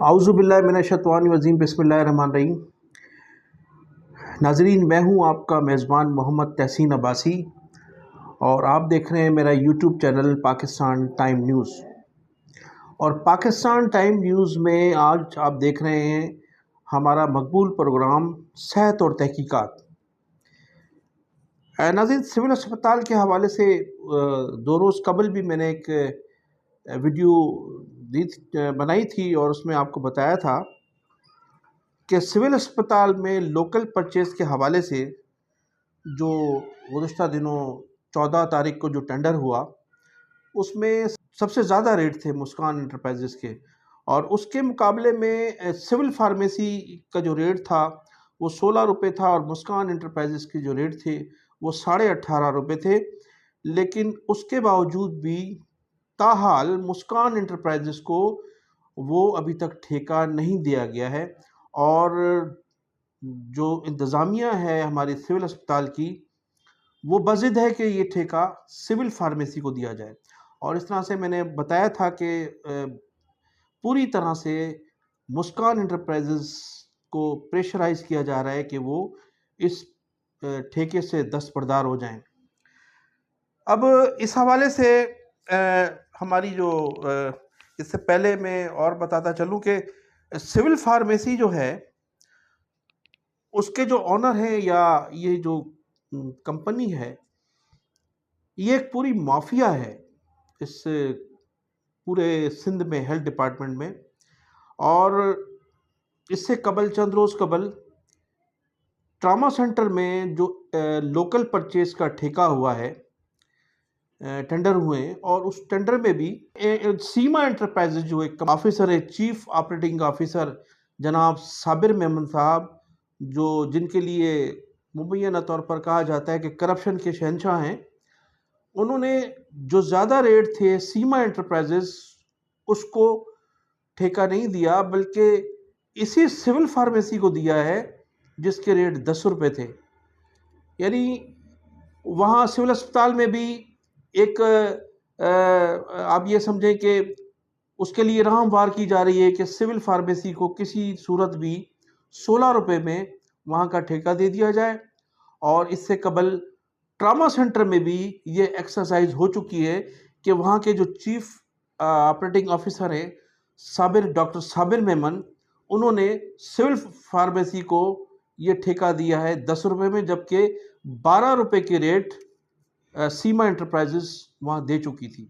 اعوذ باللہ من الشیطان الرجیم، بسم اللہ الرحمن الرحیم۔ ناظرین، میں ہوں آپ کا میزبان محمد تحسین عباسی اور آپ دیکھ رہے ہیں میرا YouTube channel Pakistan time news. اور پاکستان ٹائم نیوز میں آج آپ دیکھ رہے ہیں ہمارا مقبول پروگرام صحت اور تحقیقات۔ ناظرین، سول اسپتال کے حوالے سے 2 روز قبل بھی میں نے ایک ویڈیو بنائی تھی اور اس میں آپ کو بتایا تھا کہ سول اسپتال میں لوکل پرچیز کے حوالے سے جو گزشتہ دنوں 14 تاریخ کو جو ٹینڈر ہوا اس میں سب سے زیادہ ریٹ تھے مسکان انٹرپرائزز کے، اور اس کے مقابلے میں سول فارمیسی کا جو ریٹ تھا وہ 16 روپے تھا اور مسکان انٹرپرائزز کے جو ریٹ تھے وہ 18.5 روپے تھے۔ لیکن اس کے باوجود بھی تاحال مسکان انٹرپرائزز کو وہ ابھی تک ٹھیکہ نہیں دیا گیا ہے، اور جو انتظامیہ ہے ہماری سول اسپتال کی وہ بضد ہے کہ یہ ٹھیکہ سول فارمیسی کو دیا جائے۔ اور اس طرح سے میں نے بتایا تھا کہ پوری طرح سے مسکان انٹرپرائزز کو پریشرائز کیا جا رہا ہے کہ وہ اس ٹھیکے سے دستبردار ہو جائیں۔ اب اس حوالے سے ہماری جو اس سے پہلے میں اور بتاتا چلوں کہ سول فارمیسی جو ہے اس کے جو آنر ہیں یا یہ جو کمپنی ہے یہ ایک پوری مافیا ہے اس پورے سندھ میں ہیلتھ ڈپارٹمنٹ میں۔ اور اس سے قبل چند روز قبل ٹراما سینٹر میں جو لوکل پرچیز کا ٹھیکہ ہوا ہے، ٹینڈر ہوئے ہیں، اور اس ٹینڈر میں بھی سیما انٹرپرائزز جو ایک آفیسر ہے، چیف آپریٹنگ آفیسر جناب صابر میمن صاحب، جو جن کے لیے مبینہ طور پر کہا جاتا ہے کہ کرپشن کے شہنشاہ ہیں، انہوں نے جو زیادہ ریٹ تھے سیما انٹرپرائزز اس کو ٹھیکہ نہیں دیا بلکہ اسی سول فارمیسی کو دیا ہے جس کے ریٹ 10 روپے تھے۔ یعنی وہاں سول اسپتال میں بھی ایک آپ یہ سمجھیں کہ اس کے لیے راہم وار کی جا رہی ہے کہ سول فارمیسی کو کسی صورت بھی 16 روپے میں وہاں کا ٹھیکہ دے دیا جائے۔ اور اس سے قبل ٹراما سینٹر میں بھی یہ ایکسرسائز ہو چکی ہے کہ وہاں کے جو چیف آپریٹنگ آفیسر ہیں ڈاکٹر صابر میمن، انہوں نے سول فارمیسی کو یہ ٹھیکہ دیا ہے 10 روپے میں، جبکہ 12 روپے کے ریٹ سیما انٹرپرائزز وہاں دے چکی تھی۔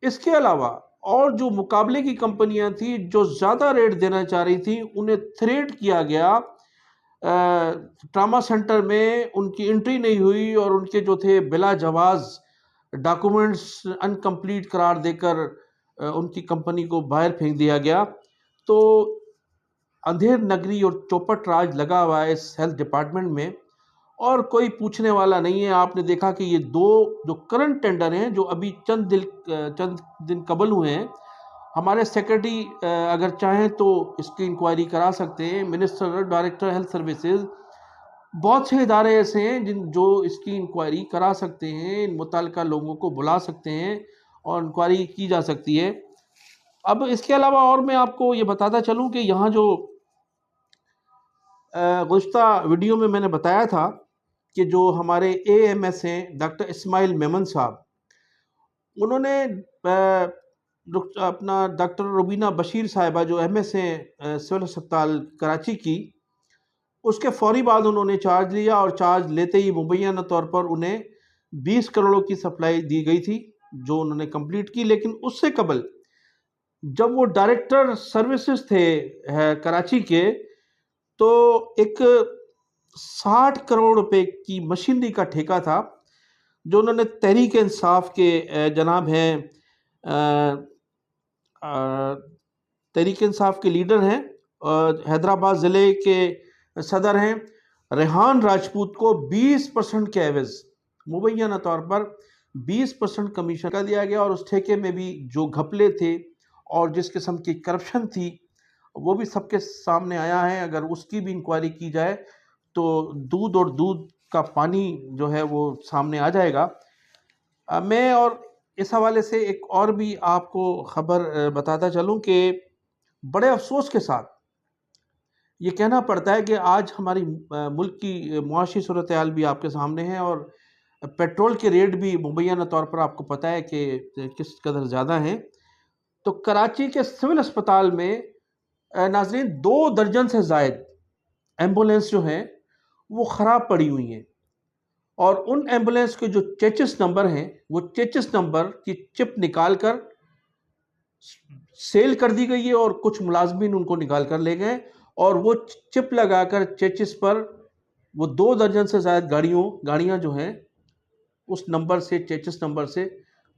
اس کے علاوہ اور جو مقابلے کی کمپنیاں تھیں جو زیادہ ریٹ دینا چاہ رہی تھیں انہیں تھریٹ کیا گیا، ٹراما سینٹر میں ان کی انٹری نہیں ہوئی اور ان کے جو تھے بلا جواز ڈاکومنٹس انکمپلیٹ قرار دے کر ان کی کمپنی کو باہر پھینک دیا گیا۔ تو اندھیر نگری اور چوپٹ راج لگا ہوا ہے اس ہیلتھ ڈپارٹمنٹ میں، اور کوئی پوچھنے والا نہیں ہے۔ آپ نے دیکھا کہ یہ 2 جو کرنٹ ٹینڈر ہیں جو ابھی چند دن قبل ہوئے ہیں، ہمارے سیکرٹری اگر چاہیں تو اس کی انکوائری کرا سکتے ہیں، منسٹر ڈائریکٹر ہیلتھ سروسز، بہت سے ادارے ایسے ہیں جو اس کی انکوائری کرا سکتے ہیں، متعلقہ لوگوں کو بلا سکتے ہیں اور انکوائری کی جا سکتی ہے۔ اب اس کے علاوہ اور میں آپ کو یہ بتاتا چلوں کہ یہاں جو گزشتہ ویڈیو میں نے بتایا تھا کہ جو ہمارے اے ایم ایس ہیں ڈاکٹر اسماعیل میمن صاحب، انہوں نے اپنا ڈاکٹر روبینہ بشیر صاحبہ جو ایم ایس ہیں سول اسپتال کراچی کی، اس کے فوری بعد انہوں نے چارج لیا، اور چارج لیتے ہی مبینہ طور پر انہیں 20 کروڑوں کی سپلائی دی گئی تھی جو انہوں نے کمپلیٹ کی۔ لیکن اس سے قبل جب وہ ڈائریکٹر سروسز تھے کراچی کے، تو ایک 60 کروڑ روپے کی مشینری کا ٹھیکہ تھا جو انہوں نے تحریک انصاف کے جناب ہیں، تحریک انصاف کے لیڈر ہیں، حیدرآباد ضلع کے صدر ہیں ریحان راجپوت کو 20% کے عوض مبینہ طور پر 20% کمیشن کا دیا گیا، اور اس ٹھیکے میں بھی جو گھپلے تھے اور جس قسم کی کرپشن تھی وہ بھی سب کے سامنے آیا ہے۔ اگر اس کی بھی انکوائری کی جائے تو دودھ اور دودھ کا پانی جو ہے وہ سامنے آ جائے گا۔ میں اور اس حوالے سے ایک اور بھی آپ کو خبر بتاتا چلوں کہ بڑے افسوس کے ساتھ یہ کہنا پڑتا ہے کہ آج ہماری ملک کی معاشی صورتحال بھی آپ کے سامنے ہے، اور پیٹرول کے ریٹ بھی مبینہ طور پر آپ کو پتہ ہے کہ کس قدر زیادہ ہیں۔ تو کراچی کے سول اسپتال میں ناظرین 2 درجن سے زائد ایمبولینس جو ہیں وہ خراب پڑی ہوئی ہیں، اور ان ایمبولینس کے جو چیچس نمبر ہیں وہ چیچس نمبر کی چپ نکال کر سیل کر دی گئی ہے، اور کچھ ملازمین ان کو نکال کر لے گئے، اور وہ چپ لگا کر چیچس پر وہ 2 درجن سے زائد گاڑیاں جو ہیں اس نمبر سے، چیچس نمبر سے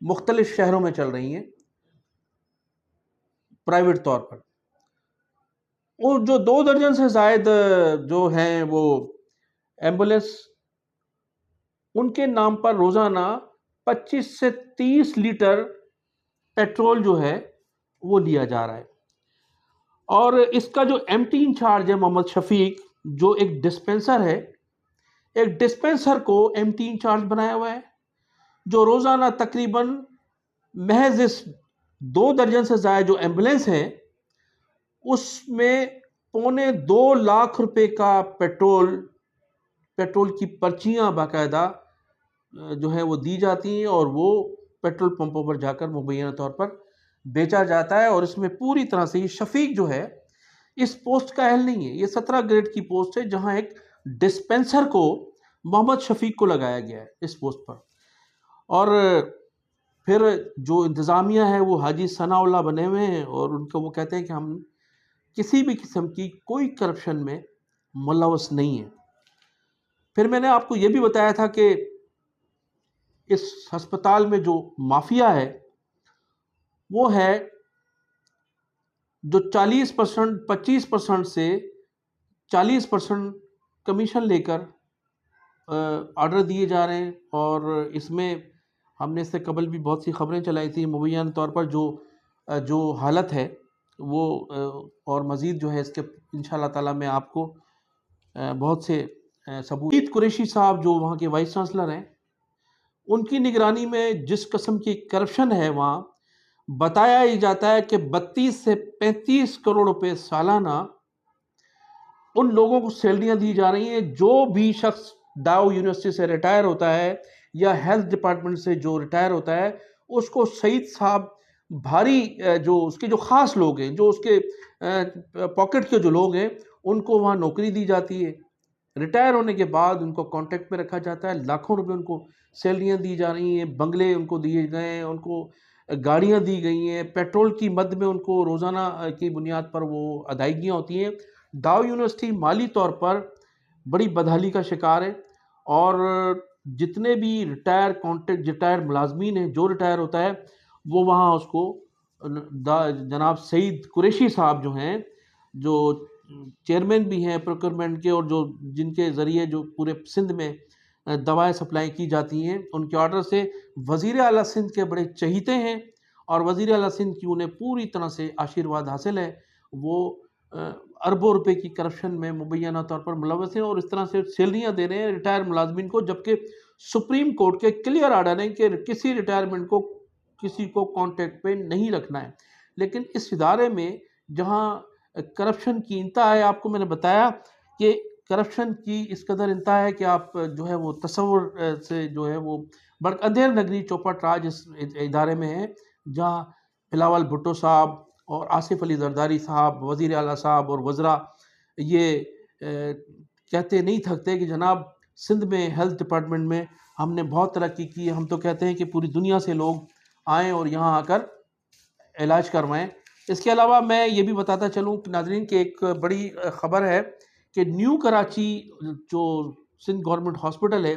مختلف شہروں میں چل رہی ہیں پرائیویٹ طور پر۔ اور جو 2 درجن سے زائد جو ہیں وہ ایمبولینس، ان کے نام پر روزانہ 25 سے 30 لیٹر پیٹرول جو ہے وہ لیا جا رہا ہے۔ اور اس کا جو ایم ٹی انچارج ہے محمد شفیق، جو ایک ڈسپینسر ہے، ایک ڈسپینسر کو ایم ٹی انچارج بنایا ہوا ہے، جو روزانہ تقریباً محض اس 2 درجن سے زائد جو ایمبولینس ہیں اس میں 2.25 لاکھ روپے کا پیٹرول کی پرچیاں باقاعدہ جو ہے وہ دی جاتی ہیں، اور وہ پیٹرول پمپوں پر جا کر مبینہ طور پر بیچا جاتا ہے۔ اور اس میں پوری طرح سے یہ شفیق جو ہے اس پوسٹ کا اہل نہیں ہے، یہ 17 گریڈ کی پوسٹ ہے، جہاں ایک ڈسپینسر کو محمد شفیق کو لگایا گیا ہے اس پوسٹ پر۔ اور پھر جو انتظامیہ ہے وہ حاجی ثناء اللہ بنے ہوئے ہیں، اور ان کو وہ کہتے ہیں کہ ہم کسی بھی قسم کی کوئی کرپشن میں ملوث نہیں ہے۔ پھر میں نے آپ کو یہ بھی بتایا تھا کہ اس ہسپتال میں جو مافیا ہے وہ ہے جو 40%، 25% سے 40% کمیشن لے کر آرڈر دیے جا رہے ہیں۔ اور اس میں ہم نے اس سے قبل بھی بہت سی خبریں چلائی تھیں، مبینہ طور پر جو حالت ہے وہ اور مزید جو ہے اس کے انشاءاللہ تعالی میں آپ کو بہت سے ثبوت۔ قریشی صاحب جو وہاں کے وائس چانسلر ہیں، ان کی نگرانی میں جس قسم کی کرپشن ہے وہاں، بتایا ہی جاتا ہے کہ 32 سے 35 کروڑ روپے سالانہ ان لوگوں کو سیلریاں دی جا رہی ہیں۔ جو بھی شخص ڈاؤ یونیورسٹی سے ریٹائر ہوتا ہے یا ہیلتھ ڈپارٹمنٹ سے جو ریٹائر ہوتا ہے، اس کو سعید صاحب بھاری جو اس کے جو خاص لوگ ہیں، جو اس کے پاکٹ کے جو لوگ ہیں، ان کو وہاں نوکری دی جاتی ہے۔ ریٹائر ہونے کے بعد ان کو کانٹیکٹ میں رکھا جاتا ہے، لاکھوں روپے ان کو سیلریاں دی جا رہی ہیں، بنگلے ان کو دیے گئے ہیں، ان کو گاڑیاں دی گئی ہیں، پیٹرول کی مد میں ان کو روزانہ کی بنیاد پر وہ ادائیگیاں ہوتی ہیں۔ ڈاؤ یونیورسٹی مالی طور پر بڑی بدحالی کا شکار ہے، اور جتنے بھی ریٹائر ملازمین ہیں، جو ریٹائر ہوتا ہے وہ وہاں اس کو جناب سعید قریشی صاحب جو ہیں، جو چیئرمین بھی ہیں پروکیورمنٹ کے، اور جو جن کے ذریعے جو پورے سندھ میں دوائیں سپلائی کی جاتی ہیں، ان کے آرڈر سے وزیر اعلیٰ سندھ کے بڑے چہیتے ہیں، اور وزیر اعلیٰ سندھ کی انہیں پوری طرح سے آشیرواد حاصل ہے۔ وہ اربوں روپے کی کرپشن میں مبینہ طور پر ملوث ہیں، اور اس طرح سے سیلریاں دے رہے ہیں ریٹائر ملازمین کو، جبکہ سپریم کورٹ کے کلیئر آرڈر ہیں کہ کسی ریٹائرمنٹ کو کسی کو کانٹیکٹ پہ نہیں رکھنا ہے۔ لیکن اس ادارے میں جہاں کرپشن کی انتہا ہے، آپ کو میں نے بتایا کہ کرپشن کی اس قدر انتہا ہے کہ آپ جو ہے وہ تصور سے جو ہے وہ اندھیر نگری چوپٹ راج اس ادارے میں ہے، جہاں بلاول بھٹو صاحب اور آصف علی زرداری صاحب، وزیر اعلیٰ صاحب اور وزراء یہ کہتے نہیں تھکتے کہ جناب سندھ میں ہیلتھ ڈپارٹمنٹ میں ہم نے بہت ترقی کی ہے۔ ہم تو کہتے ہیں کہ پوری دنیا سے لوگ آئیں اور یہاں آ کر علاج کروائیں۔ اس کے علاوہ میں یہ بھی بتاتا چلوں کہ ناظرین کہ ایک بڑی خبر ہے کہ نیو کراچی جو سندھ گورنمنٹ ہاسپٹل ہے،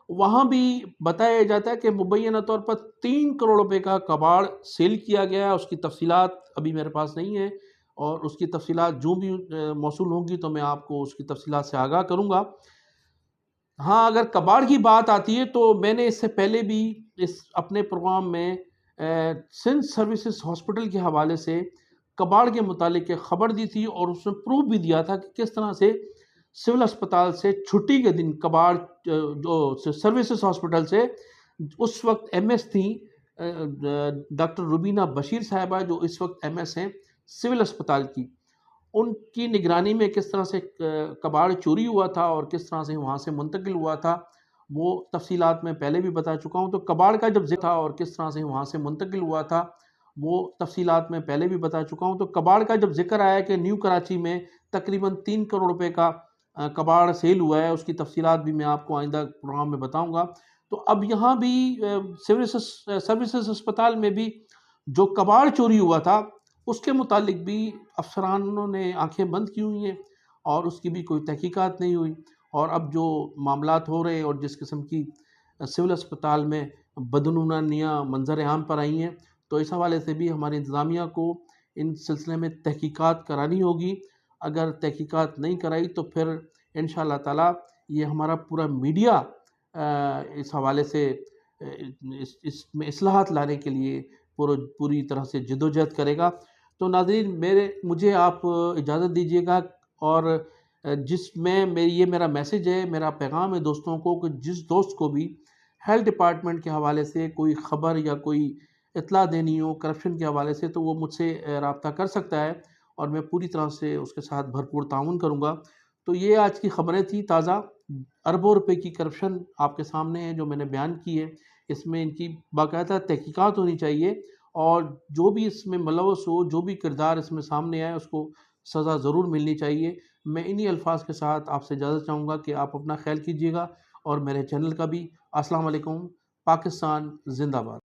وہاں بھی بتایا جاتا ہے کہ مبینہ طور پر 3 کروڑ روپے کا کباڑ سیل کیا گیا ہے۔ اس کی تفصیلات ابھی میرے پاس نہیں ہیں، اور اس کی تفصیلات جو بھی موصول ہوں گی تو میں آپ کو اس کی تفصیلات سے آگاہ کروں گا۔ ہاں، اگر کباڑ کی بات آتی ہے تو میں نے اس سے پہلے بھی اس اپنے پروگرام میں سندھ سروسز ہاسپٹل کے حوالے سے کباڑ کے متعلق ایک خبر دی تھی، اور اس میں پروف بھی دیا تھا کہ کس طرح سے سول اسپتال سے چھٹی کے دن کباڑ جو سروسز ہاسپٹل سے اس وقت ایم ایس تھیں ڈاکٹر روبینہ بشیر صاحبہ، جو اس وقت ایم ایس ہیں، سول اسپتال کی، ان کی نگرانی میں کس طرح سے کباڑ چوری ہوا تھا اور کس طرح سے وہاں سے منتقل ہوا تھا، وہ تفصیلات میں پہلے بھی بتا چکا ہوں۔ تو کباڑ کا جب ذکر تھا اور کس طرح سے وہاں سے منتقل ہوا تھا، وہ تفصیلات میں پہلے بھی بتا چکا ہوں۔ تو کباڑ کا جب ذکر آیا کہ نیو کراچی میں تقریباً 3 کروڑ روپے کا کباڑ سیل ہوا ہے، اس کی تفصیلات بھی میں آپ کو آئندہ پروگرام میں بتاؤں گا۔ تو اب یہاں بھی سروسز اسپتال میں بھی جو کباڑ چوری ہوا تھا اس کے متعلق بھی افسرانوں نے آنکھیں بند کی ہوئی ہیں اور اس کی بھی کوئی تحقیقات نہیں ہوئی، اور اب جو معاملات ہو رہے ہیں اور جس قسم کی سول اسپتال میں بدعنوانیاں منظر عام پر آئی ہیں، تو اس حوالے سے بھی ہماری انتظامیہ کو ان سلسلے میں تحقیقات کرانی ہوگی۔ اگر تحقیقات نہیں کرائی تو پھر انشاءاللہ تعالی یہ ہمارا پورا میڈیا اس حوالے سے اس میں اصلاحات لانے کے لیے پوری طرح سے جدوجہد کرے گا۔ تو ناظرین، مجھے آپ اجازت دیجیے گا، اور جس میں یہ میرا میسیج ہے، میرا پیغام ہے دوستوں کو، کہ جس دوست کو بھی ہیلتھ ڈپارٹمنٹ کے حوالے سے کوئی خبر یا کوئی اطلاع دینی ہو کرپشن کے حوالے سے، تو وہ مجھ سے رابطہ کر سکتا ہے اور میں پوری طرح سے اس کے ساتھ بھرپور تعاون کروں گا۔ تو یہ آج کی خبریں تھیں تازہ، اربوں روپے کی کرپشن آپ کے سامنے ہے جو میں نے بیان کی ہے۔ اس میں ان کی باقاعدہ تحقیقات ہونی چاہیے، اور جو بھی اس میں ملوث ہو، جو بھی کردار اس میں سامنے آئے، اس کو سزا ضرور ملنی چاہیے۔ میں انہی الفاظ کے ساتھ آپ سے اجازت چاہوں گا کہ آپ اپنا خیال کیجیے گا، اور میرے چینل کا بھی۔ السلام علیکم، پاکستان زندہ باد۔